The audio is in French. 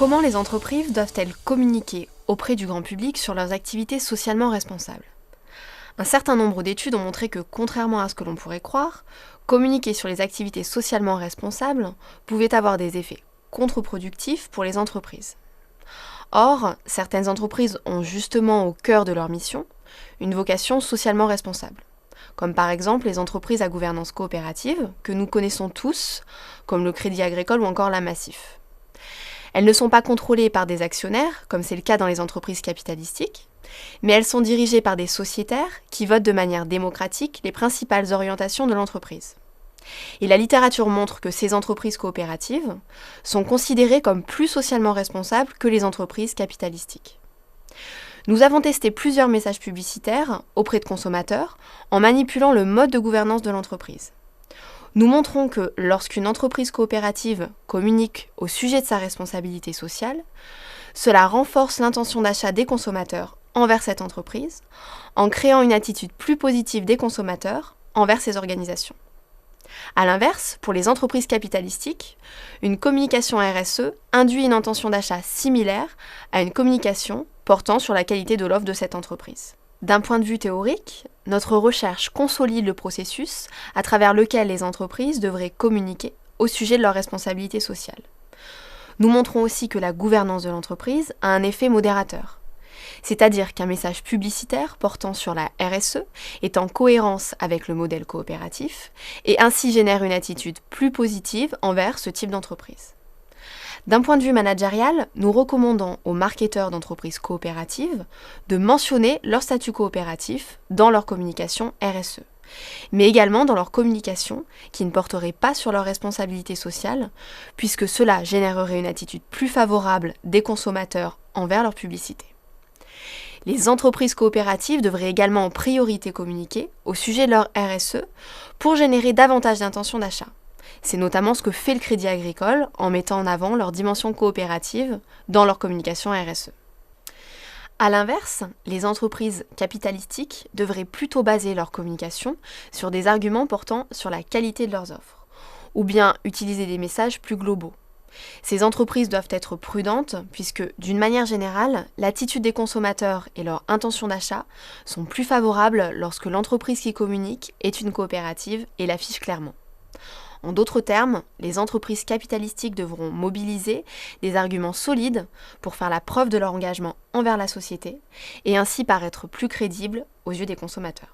Comment les entreprises doivent-elles communiquer auprès du grand public sur leurs activités socialement responsables ? Un certain nombre d'études ont montré que, contrairement à ce que l'on pourrait croire, communiquer sur les activités socialement responsables pouvait avoir des effets contre-productifs pour les entreprises. Or, certaines entreprises ont justement au cœur de leur mission une vocation socialement responsable, comme par exemple les entreprises à gouvernance coopérative, que nous connaissons tous, comme le Crédit Agricole ou encore la Massif. Elles ne sont pas contrôlées par des actionnaires, comme c'est le cas dans les entreprises capitalistiques, mais elles sont dirigées par des sociétaires qui votent de manière démocratique les principales orientations de l'entreprise. Et la littérature montre que ces entreprises coopératives sont considérées comme plus socialement responsables que les entreprises capitalistiques. Nous avons testé plusieurs messages publicitaires auprès de consommateurs en manipulant le mode de gouvernance de l'entreprise. Nous montrons que lorsqu'une entreprise coopérative communique au sujet de sa responsabilité sociale, cela renforce l'intention d'achat des consommateurs envers cette entreprise, en créant une attitude plus positive des consommateurs envers ces organisations. A l'inverse, pour les entreprises capitalistiques, une communication RSE induit une intention d'achat similaire à une communication portant sur la qualité de l'offre de cette entreprise. D'un point de vue théorique, notre recherche consolide le processus à travers lequel les entreprises devraient communiquer au sujet de leur responsabilité sociale. Nous montrons aussi que la gouvernance de l'entreprise a un effet modérateur, c'est-à-dire qu'un message publicitaire portant sur la RSE est en cohérence avec le modèle coopératif et ainsi génère une attitude plus positive envers ce type d'entreprise. D'un point de vue managérial, nous recommandons aux marketeurs d'entreprises coopératives de mentionner leur statut coopératif dans leur communication RSE, mais également dans leur communication qui ne porterait pas sur leur responsabilité sociale, puisque cela générerait une attitude plus favorable des consommateurs envers leur publicité. Les entreprises coopératives devraient également en priorité communiquer au sujet de leur RSE pour générer davantage d'intentions d'achat. C'est notamment ce que fait le Crédit Agricole en mettant en avant leur dimension coopérative dans leur communication RSE. A l'inverse, les entreprises capitalistiques devraient plutôt baser leur communication sur des arguments portant sur la qualité de leurs offres, ou bien utiliser des messages plus globaux. Ces entreprises doivent être prudentes puisque, d'une manière générale, l'attitude des consommateurs et leur intention d'achat sont plus favorables lorsque l'entreprise qui communique est une coopérative et l'affiche clairement. En d'autres termes, les entreprises capitalistiques devront mobiliser des arguments solides pour faire la preuve de leur engagement envers la société et ainsi paraître plus crédibles aux yeux des consommateurs.